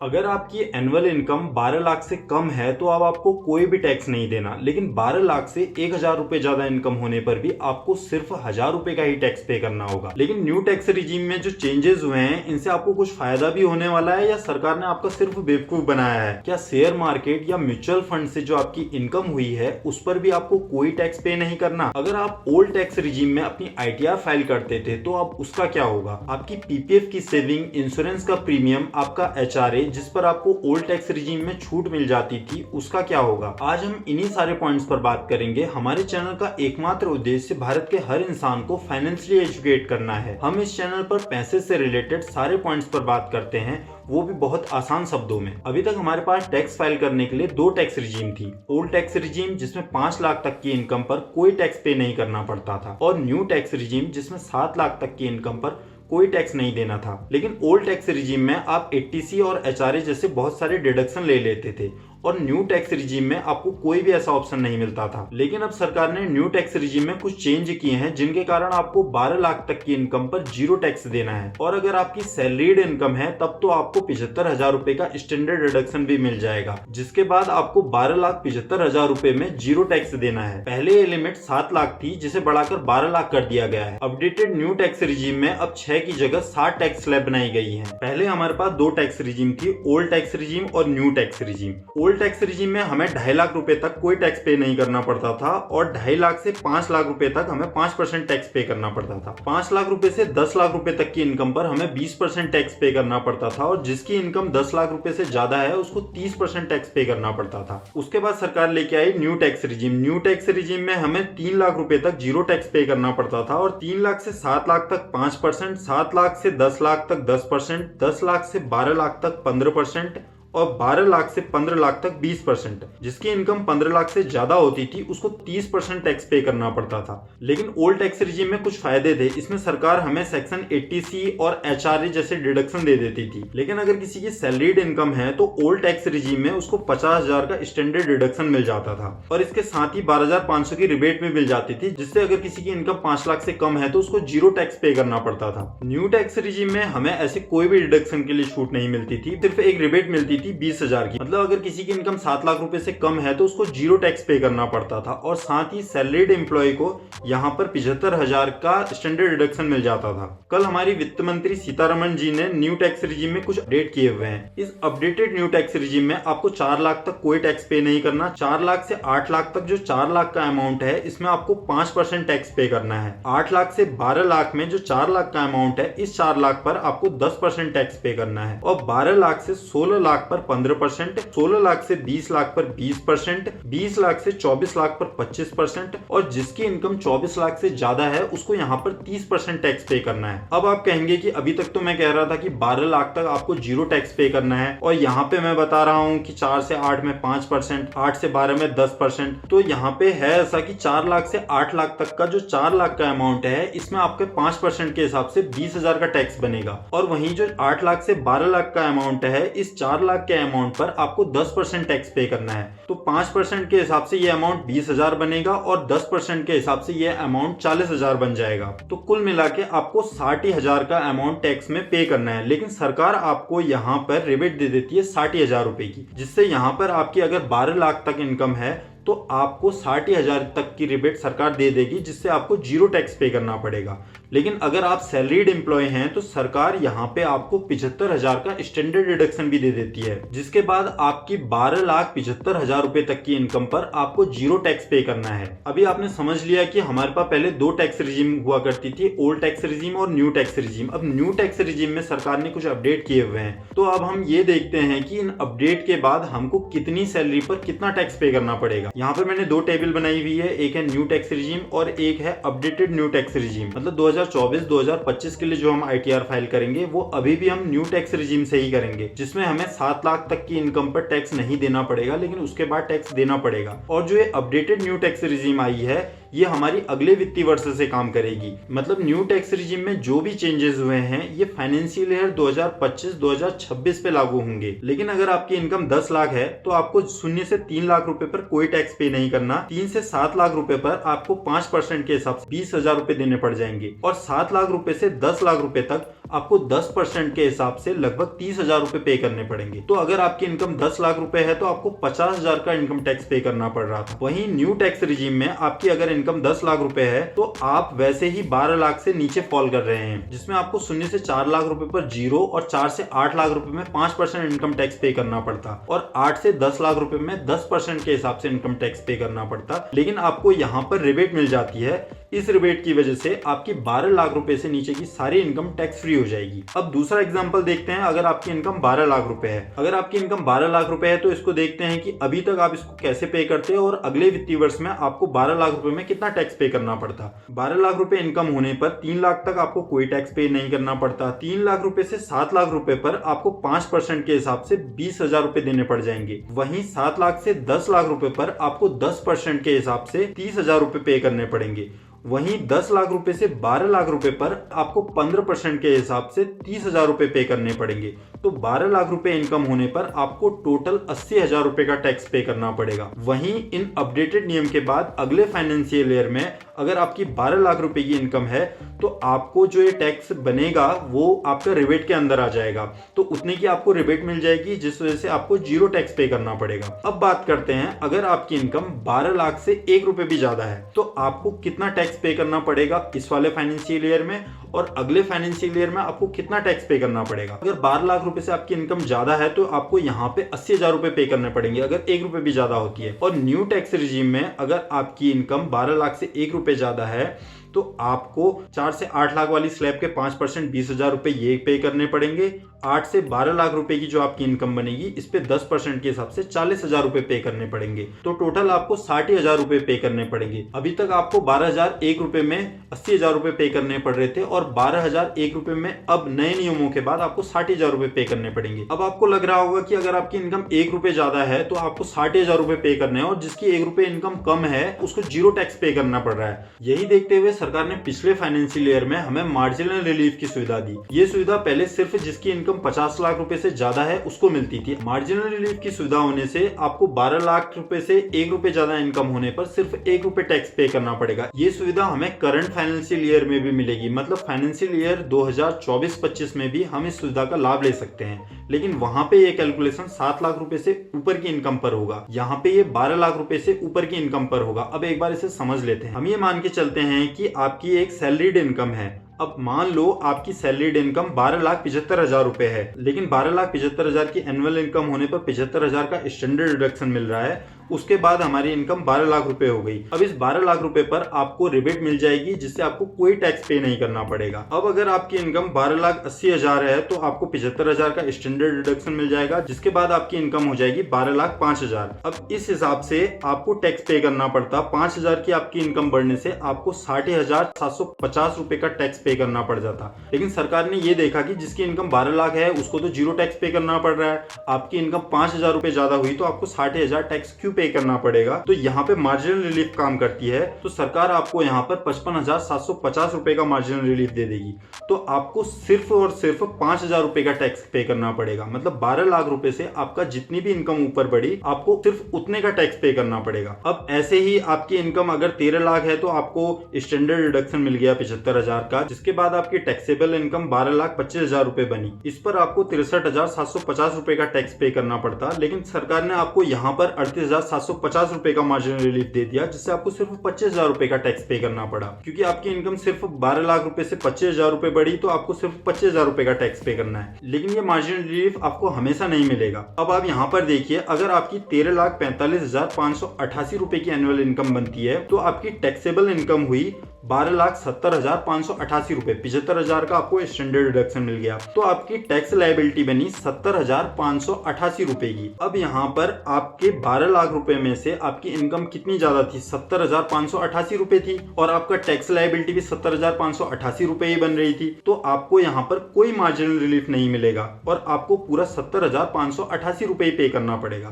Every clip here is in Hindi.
अगर आपकी एनुअल इनकम 12 लाख से कम है तो अब आपको कोई भी टैक्स नहीं देना, लेकिन 12 लाख से 1000 रुपए ज्यादा इनकम होने पर भी आपको सिर्फ 1000 रुपए का ही टैक्स पे करना होगा। लेकिन न्यू टैक्स रिजीम में जो चेंजेस हुए हैं इनसे आपको कुछ फायदा भी होने वाला है या सरकार ने आपका सिर्फ बेवकूफ बनाया है? क्या शेयर मार्केट या म्यूचुअल फंड से जो आपकी इनकम हुई है उस पर भी आपको कोई टैक्स पे नहीं करना? अगर आप ओल्ड टैक्स रिजीम में अपनी आईटीआर फाइल करते थे तो अब उसका क्या होगा? आपकी पीपीएफ की सेविंग, इंश्योरेंस का प्रीमियम, आपका एचआरए जिस पर आपको ओल्ड टैक्स रिजीम में छूट मिल जाती थी उसका क्या होगा? आज हम इन्हीं सारे पॉइंट्स पर बात करेंगे। हमारे चैनल का एकमात्र उद्देश्य भारत के हर इंसान को फाइनेंशियली एजुकेट करना है। हम इस चैनल पर पैसे से रिलेटेड सारे पॉइंट्स पर बात करते हैं, वो भी बहुत आसान शब्दों में। अभी तक हमारे पास टैक्स फाइल करने के लिए दो टैक्स रिजीम थी। ओल्ड टैक्स रिजीम जिसमें 5 लाख तक की इनकम पर कोई टैक्स पे नहीं करना पड़ता था, और न्यू टैक्स रिजीम जिसमें 7 लाख तक की इनकम पर कोई टैक्स नहीं देना था। लेकिन ओल्ड टैक्स रिजीम में आप एटीसी और एचआरए जैसे बहुत सारे डिडक्शन ले लेते थे, और न्यू टैक्स रिजीम में आपको कोई भी ऐसा ऑप्शन नहीं मिलता था। लेकिन अब सरकार ने न्यू टैक्स रिजीम में कुछ चेंज किए हैं जिनके कारण आपको 12 लाख तक की इनकम पर 0 टैक्स देना है, और अगर आपकी सैलरीड इनकम है तब तो आपको 75,000 रुपए का स्टैंडर्ड डिडक्शन भी मिल जाएगा, जिसके बाद आपको 12,75,000 रुपए में 0 टैक्स देना है। पहले ये लिमिट 7 लाख थी जिसे बढ़ाकर 12 लाख कर दिया गया है। अपडेटेड न्यू टैक्स रिजीम में अब 6 की जगह 7 टैक्स स्लैब बनाई गई है। पहले हमारे पास 2 टैक्स रिजीम थी, ओल्ड टैक्स रिजीम और new tax regime. Old tax regime में हमें 2.5 लाख रुपए तक कोई टैक्स पे नहीं करना पड़ता था, और 2.5 लाख से 5 लाख रुपए तक हमें 5% टैक्स पे करना पड़ता था। 5 लाख रुपए से 10 लाख रुपए तक की इनकम पर हमें 20% टैक्स पे करना पड़ता था, और जिसकी इनकम 10 लाख रुपए से ज्यादा है उसको 30% टैक्स पे करना पड़ता था। उसके बाद सरकार लेके I knew tax regime. New tax regime में हमें 3 लाख रुपए तक 0 टैक्स पे करना पड़ता था, और 3 लाख से 7 लाख तक 5%, 7 लाख से 10 लाख तक 10%, 10 लाख से 12 लाख तक 15%, और 12 लाख से 15 लाख तक 20%। जिसकी इनकम 15 लाख से ज्यादा होती थी उसको 30% टैक्स पे करना पड़ता था। लेकिन ओल्ड टैक्स रिजीम में कुछ फायदे थे। इसमें सरकार हमें सेक्शन 80C और एचआरए जैसे डिडक्शन दे देती थी। लेकिन अगर किसी की सैलरीड इनकम है तो ओल्ड टैक्स रिजीम में उसको 50,000 का स्टैंडर्ड डिडक्शन मिल जाता था, और इसके साथ ही 12,500 की रिबेट भी मिल जाती थी, जिससे अगर किसी की इनकम 5 लाख से कम है तो उसको 0 टैक्स पे करना पड़ता था। न्यू टैक्स रिजीम में हमें ऐसे कोई भी डिडक्शन के लिए छूट नहीं मिलती थी, सिर्फ एक रिबेट मिलती थी 20,000 की। मतलब अगर किसी की इनकम 7 लाख रुपए से कम है तो उसको 0 टैक्स पे करना पड़ता था, और साथ ही सैलरीड एम्प्लॉय को यहाँ पर 75,000 का स्टैंडर्ड डिडक्शन मिल जाता था। कल हमारी वित्त मंत्री सीतारमण जी ने न्यू टैक्स रिजीम में कुछ अपडेट किए हुए हैं। इस अपडेटेड न्यू टैक्स रिजीम में आपको 4 लाख तक कोई टैक्स पे नहीं करना। 4 लाख से 8 लाख तक जो 4 लाख का अमाउंट है इसमें आपको 5% टैक्स पे करना है। 8 लाख से 12 लाख में जो 4 लाख का अमाउंट है इस 4 लाख पर आपको 10% टैक्स पे करना है, और 12 लाख से 16 लाख पर 15%, 16 लाख से 20 लाख पर 20%, 20 लाख से 24 लाख पर 25%, और जिसकी इनकम 24 लाख से ज्यादा है उसको यहाँ पर 30% टैक्स पे करना है। अब आप कहेंगे कि अभी तक तो मैं कह रहा था कि 12 लाख तक आपको 0 टैक्स पे करना है, और यहाँ पे मैं बता रहा हूँ कि 4 से 8 में 5%, 8 से 12 में 10%। तो यहाँ पे है ऐसा कि 4 लाख से 8 लाख तक का जो 4 लाख का अमाउंट है इसमें आपके 5% के हिसाब से 20,000 का टैक्स बनेगा, और वहीं जो 8 लाख से 12 लाख का अमाउंट है इस 4 लाख के अमाउंट पर आपको 10% टैक्स पे करना है। तो 5% के हिसाब से ये अमाउंट 20,000 बनेगा, और 10% के हिसाब से ये अमाउंट 40,000 बन जाएगा। तो कुल मिला के आपको 60,000 का अमाउंट टैक्स में पे करना है। लेकिन सरकार आपको यहाँ पर रिबेट दे देती है 60,000 रुपए की, जिससे यहाँ पर आपकी अगर 12 लाख तक इनकम है तो आपको 60,000 तक की रिबेट सरकार दे देगी, जिससे आपको 0 टैक्स पे करना पड़ेगा। लेकिन अगर आप सैलरीड एम्प्लॉय हैं तो सरकार यहाँ पे आपको 75,000 का स्टैंडर्ड डिडक्शन भी दे देती है, जिसके बाद आपकी 12,75,000 रुपए तक की इनकम पर आपको 0 टैक्स पे करना है। अभी आपने समझ लिया कि हमारे पास पहले 2 टैक्स रिजीम हुआ करती थी, ओल्ड टैक्स रिजीम और न्यू टैक्स रिजीम। अब न्यू टैक्स रिजीम में सरकार ने कुछ अपडेट किए हुए हैं, तो अब हम ये देखते हैं कि इन अपडेट के बाद हमको कितनी सैलरी पर कितना टैक्स पे करना पड़ेगा। यहाँ पर मैंने 2 टेबल बनाई हुई है, एक है न्यू टैक्स रिजीम और एक है अपडेटेड न्यू टैक्स रिजीम। मतलब 2024-2025 के लिए जो हम आईटीआर फाइल करेंगे वो अभी भी हम न्यू टैक्स रिजीम से ही करेंगे, जिसमें हमें 7 लाख तक की इनकम पर टैक्स नहीं देना पड़ेगा, लेकिन उसके बाद टैक्स देना पड़ेगा। और जो ये अपडेटेड न्यू टैक्स रिजीम आई है ये हमारी अगले वित्तीय वर्ष से काम करेगी। मतलब न्यू टैक्स रिजीम में जो भी चेंजेस हुए हैं ये फाइनेंशियल ईयर 2025-2026 पे लागू होंगे। लेकिन अगर आपकी इनकम 10 लाख है तो आपको 0 से 3 लाख रुपए पर कोई टैक्स पे नहीं करना। 3 से 7 लाख रुपए पर आपको 5% के हिसाब से 20,000 रुपए देने पड़ जाएंगे और 7 लाख रुपए से 10 लाख रुपए तक आपको 10% के हिसाब से लगभग 30,000 रुपए पे करने पड़ेंगे। तो अगर आपकी इनकम 10 लाख रुपए है तो आपको 50,000 का इनकम टैक्स पे करना पड़ रहा था। वहीं न्यू टैक्स रिजीम में आपकी अगर इनकम 10 लाख रुपए है तो आप वैसे ही 12 लाख से नीचे फॉल कर रहे हैं, जिसमें आपको 0 से 4 लाख रुपए पर 0 और 4 से 8 लाख रुपए में 5% इनकम टैक्स पे करना पड़ता और 8 से 10 लाख रुपए में 10% के हिसाब से इनकम टैक्स पे करना पड़ता। लेकिन आपको यहाँ पर रिबेट मिल जाती है। इस रिबेट की वजह से आपकी 12 लाख रुपए से नीचे की सारी इनकम टैक्स फ्री हो जाएगी। अब दूसरा एग्जांपल देखते हैं। अगर आपकी इनकम 12 लाख रुपए है, अगर आपकी इनकम 12 लाख रुपए है तो इसको देखते हैं कि अभी तक आप इसको कैसे पे करते हैं और अगले वित्तीय वर्ष में आपको 12 लाख रुपए में कितना टैक्स पे करना पड़ता। 12 लाख रुपए इनकम होने पर 3 लाख तक आपको कोई टैक्स पे नहीं करना पड़ता। 3 लाख रुपए से 7 लाख रुपए पर आपको 5% के हिसाब से 20,000 रुपए देने पड़ जाएंगे। वहीं 7 लाख से 10 लाख रुपए पर आपको 10% के हिसाब से 30,000 रुपए पे करने पड़ेंगे। वहीं 10 लाख रुपए से 12 लाख रुपए पर आपको 15% के हिसाब से 30,000 रुपए पे करने पड़ेंगे। तो 12 लाख रुपए इनकम होने पर आपको टोटल 80,000 रुपए का टैक्स पे करना पड़ेगा। वहीं इन अपडेटेड नियम के बाद अगले फाइनेंशियल ईयर में अगर आपकी 12 लाख रुपए की इनकम है तो आपको जो ये टैक्स बनेगा वो आपका रिबेट के अंदर आ जाएगा। तो उतने की आपको रिबेट मिल जाएगी, जिस वजह से आपको 0 टैक्स पे करना पड़ेगा। अब बात करते हैं, अगर आपकी इनकम 12 लाख से 1 रुपए भी ज्यादा है तो आपको कितना टैक्स पे करना पड़ेगा इस वाले फाइनेंशियल ईयर में और अगले फाइनेंशियल ईयर में आपको कितना टैक्स पे करना पड़ेगा। अगर 12 लाख रुपए से आपकी इनकम ज्यादा है तो आपको यहाँ पे 80,000 रुपए पे करने पड़ेंगे अगर 1 रुपए भी ज्यादा होती है। और न्यू टैक्स रिजीम में अगर आपकी इनकम 12 लाख से 1 रुपए ज्यादा है तो आपको 4 से 8 लाख वाली स्लैब के 5% 20,000 रुपए ये पे करने पड़ेंगे। 8 से 12 लाख रुपए की जो आपकी इनकम बनेगी इस पे 10% के हिसाब से 40,000 रुपए पे करने पड़ेंगे। तो टोटल आपको 60,000 रुपए पे करने पड़ेंगे। अभी तक आपको 12,001 रुपए में 80,000 रुपए पे करने पड़ रहे थे और 12,001 रुपए में अब नए नियमों के बाद आपको 60,000 रुपए पे करने पड़ेंगे। अब आपको लग रहा होगा कि अगर आपकी इनकम 1 रुपए ज्यादा है तो आपको 60,000 रुपए पे करने हैं और जिसकी 1 रुपए इनकम कम है उसको 0 टैक्स पे करना पड़ रहा है। यही देखते हुए सरकार ने पिछले फाइनेंशियल ईयर में हमें मार्जिनल रिलीफ की सुविधा दी। ये सुविधा पहले सिर्फ जिसकी इनकम 50 लाख रुपए से ज्यादा है उसको मिलती थी। मार्जिनल रिलीफ की सुविधा होने से आपको 12 लाख रुपए से 1 रुपए ज्यादा इनकम होने पर सिर्फ 1 रुपए टैक्स पे करना पड़ेगा। ये सुविधा हमें करंट फाइनेंशियल ईयर में भी मिलेगी, मतलब फाइनेंशियल ईयर 2024-25 में भी हम इस सुविधा का लाभ ले सकते हैं। लेकिन वहां पे ये कैलकुलेशन 7 लाख रुपए से ऊपर की इनकम पर होगा, यहाँ पे ये 12 लाख रुपए से ऊपर की इनकम पर होगा। अब एक बार इसे समझ लेते हैं। हम ये मान के चलते हैं कि आपकी एक सैलरीड इनकम है। अब मान लो आपकी सैलरीड इनकम 12,75,000 रुपए है, लेकिन 12,75,000 की एनुअल इनकम होने पर 75,000 का स्टैंडर्ड डिडक्शन मिल रहा है। उसके बाद हमारी इनकम 12 लाख रुपए हो गई। अब इस 12 लाख रुपए पर आपको रिबेट मिल जाएगी जिससे आपको कोई टैक्स पे नहीं करना पड़ेगा। अब अगर आपकी इनकम 12,80,000 है तो आपको 75,000 का स्टैंडर्ड डिडक्शन मिल जाएगा, जिसके बाद आपकी इनकम हो जाएगी 12,05,000। अब इस हिसाब से आपको टैक्स पे करना पड़ता। 5,000 की आपकी इनकम बढ़ने से आपको 60,750 रुपए का टैक्स पे करना पड़ जाता। लेकिन सरकार ने ये देखा कि जिसकी इनकम 12 लाख है उसको तो 0 टैक्स पे करना पड़ रहा है। आपकी इनकम 5,000 रुपए ज्यादा हुई तो आपको 60,000 टैक्स क्यों पे करना पड़ेगा। तो यहाँ पे मार्जिनल रिलीफ काम करती है। तो सरकार आपको यहाँ पर 55,750 रुपए का मार्जिनल रिलीफ दे देगी। तो आपको सिर्फ और सिर्फ 5,000 रुपए का टैक्स पे करना पड़ेगा। मतलब 12 लाख रुपए से आपका जितनी भी इनकम ऊपर बढ़ी आपको सिर्फ उतने का टैक्स पे करना पड़ेगा। अब ऐसे ही आपकी इनकम अगर 13 लाख है तो आपको स्टैंडर्ड डिडक्शन मिल गया 75,000 का, जिसके बाद आपकी टैक्सेबल इनकम 12,25,000 रुपए बनी। इस पर आपको 63,750 रुपए का टैक्स पे करना पड़ता। लेकिन सरकार ने आपको यहाँ पर 38,750 रुपए का मार्जिनल रिलीफ दे दिया, जिससे आपको सिर्फ 25,000 रुपए का टैक्स पे करना पड़ा। क्योंकि आपकी इनकम सिर्फ 12 लाख रुपए से 25,000 रुपए बढ़ी तो आपको सिर्फ 25,000 रुपए का टैक्स पे करना है। लेकिन ये मार्जिनल रिलीफ आपको हमेशा नहीं मिलेगा। अब आप यहाँ पर देखिए, अगर आपकी 13,45,588 रुपए की एनुअल इनकम बनती है तो आपकी टैक्सेबल इनकम हुई 12,70,588 रुपए, 75,000 का आपको स्टैंडर्ड डिडक्शन मिल गया। तो आपकी टैक्स लायबिलिटी बनी 70,588 रुपए की। अब यहाँ पर आपके 12 लाख रुपए में से आपकी इनकम कितनी ज्यादा थी, 70,588 रुपए थी, और आपका टैक्स लायबिलिटी भी 70,588 रुपए ही बन रही थी। तो आपको यहाँ पर कोई मार्जिनल रिलीफ नहीं मिलेगा और आपको पूरा 70,588 रुपए पे करना पड़ेगा।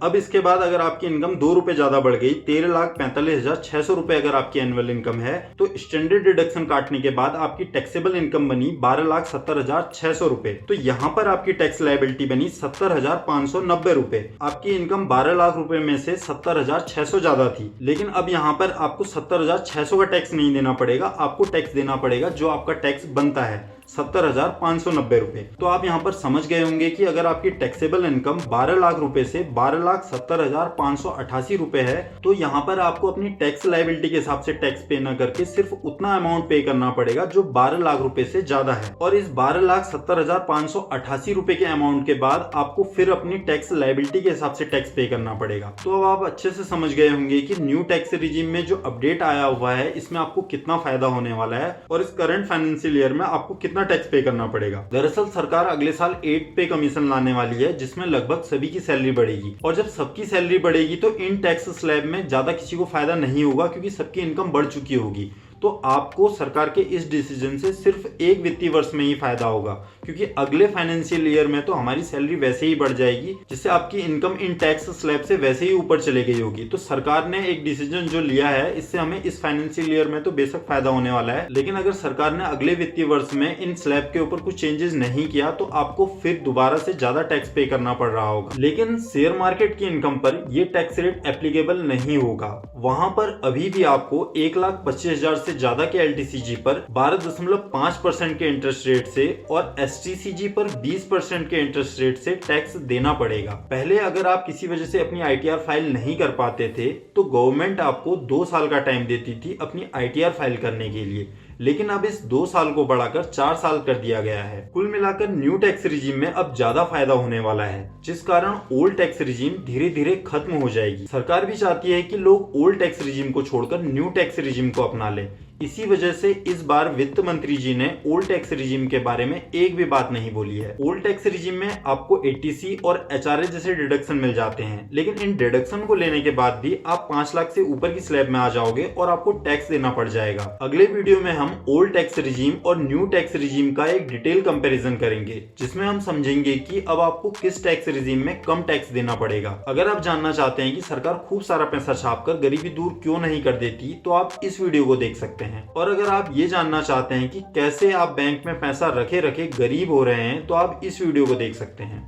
अब इसके बाद अगर आपकी इनकम 2 रुपए ज्यादा बढ़ गई, 13,45,600 रुपए अगर आपकी एनुअल इनकम है, तो स्टैंडर्ड डिडक्शन काटने के बाद आपकी टैक्सेबल इनकम बनी 12,70,600 रुपए। तो यहाँ पर आपकी टैक्स लायबिलिटी बनी 70,590 रुपए। आपकी इनकम 12 लाख रुपए में से 70,600 ज्यादा थी, लेकिन अब यहाँ पर आपको 70,600 का टैक्स नहीं देना पड़ेगा, आपको टैक्स देना पड़ेगा जो आपका टैक्स बनता है, 70,590 रुपए। तो आप यहाँ पर समझ गए होंगे कि अगर आपकी टैक्सेबल इनकम 12 लाख रुपए से 12,70,588 रुपए है, तो यहाँ पर आपको अपनी टैक्स लायबिलिटी के हिसाब से टैक्स पे न करके सिर्फ उतना अमाउंट पे करना पड़ेगा जो 12 लाख रुपए से ज्यादा है। और इस 12,70,588 रुपए के अमाउंट के बाद आपको फिर अपनी टैक्स लायबिलिटी के हिसाब से टैक्स पे करना पड़ेगा। तो अब आप अच्छे से समझ गए होंगे कि न्यू टैक्स रिजीम में जो अपडेट आया हुआ है इसमें आपको कितना फायदा होने वाला है और इस करंट फाइनेंशियल ईयर में आपको कितना टैक्स पे करना पड़ेगा। दरअसल सरकार अगले साल 8 पे कमीशन लाने वाली है, जिसमें लगभग सभी की सैलरी बढ़ेगी, और जब सबकी सैलरी बढ़ेगी तो इन टैक्स स्लैब में ज्यादा किसी को फायदा नहीं होगा क्योंकि सबकी इनकम बढ़ चुकी होगी। तो आपको सरकार के इस डिसीजन से सिर्फ एक वित्तीय वर्ष में ही फायदा होगा, क्योंकि अगले फाइनेंशियल ईयर में तो हमारी सैलरी वैसे ही बढ़ जाएगी, जिससे आपकी इनकम इन टैक्स स्लैब से वैसे ही ऊपर चले गई होगी। तो सरकार ने एक डिसीजन जो लिया है, इससे हमें इस फाइनेंशियल ईयर में तो बेशक फायदा होने वाला है, लेकिन अगर सरकार ने अगले वित्तीय वर्ष में इन स्लैब के ऊपर कुछ चेंजेस नहीं किया तो आपको फिर दोबारा से ज्यादा टैक्स पे करना पड़ रहा होगा। लेकिन शेयर मार्केट की इनकम पर ये टैक्स रेट एप्लीकेबल नहीं होगा। वहां पर अभी भी आपको 1,25,000 से ज्यादा के LTCG पर 12.5% के इंटरेस्ट रेट से और STCG पर 20% के इंटरेस्ट रेट से टैक्स देना पड़ेगा। पहले अगर आप किसी वजह से अपनी ITR फाइल नहीं कर पाते थे तो गवर्नमेंट आपको 2 साल का टाइम देती थी अपनी ITR फाइल करने के लिए, लेकिन अब इस 2 साल को बढ़ाकर 4 साल कर दिया गया है। कुल मिलाकर न्यू टैक्स रिजीम में अब ज्यादा फायदा होने वाला है, जिस कारण ओल्ड टैक्स रिजीम धीरे धीरे खत्म हो जाएगी। सरकार भी चाहती है कि लोग ओल्ड टैक्स रिजीम को छोड़कर न्यू टैक्स रिजीम को अपना लें। इसी वजह से इस बार वित्त मंत्री जी ने ओल्ड टैक्स रिजीम के बारे में एक भी बात नहीं बोली है। ओल्ड टैक्स रिजीम में आपको ATC और HRA जैसे डिडक्शन मिल जाते हैं, लेकिन इन डिडक्शन को लेने के बाद भी आप 5 लाख से ऊपर की स्लैब में आ जाओगे और आपको टैक्स देना पड़ जाएगा। अगले वीडियो में हम ओल्ड टैक्स रिजीम और न्यू टैक्स रिजीम का एक डिटेल कंपैरिजन करेंगे, जिसमें हम समझेंगे कि अब आपको किस टैक्स रिजीम में कम टैक्स देना पड़ेगा। अगर आप जानना चाहते हैं कि सरकार खूब सारा पैसा छापकर गरीबी दूर क्यों नहीं कर देती, तो आप इस वीडियो को देख सकते हैं। और अगर आप ये जानना चाहते हैं कि कैसे आप बैंक में पैसा रखे रखे गरीब हो रहे हैं, तो आप इस वीडियो को देख सकते हैं।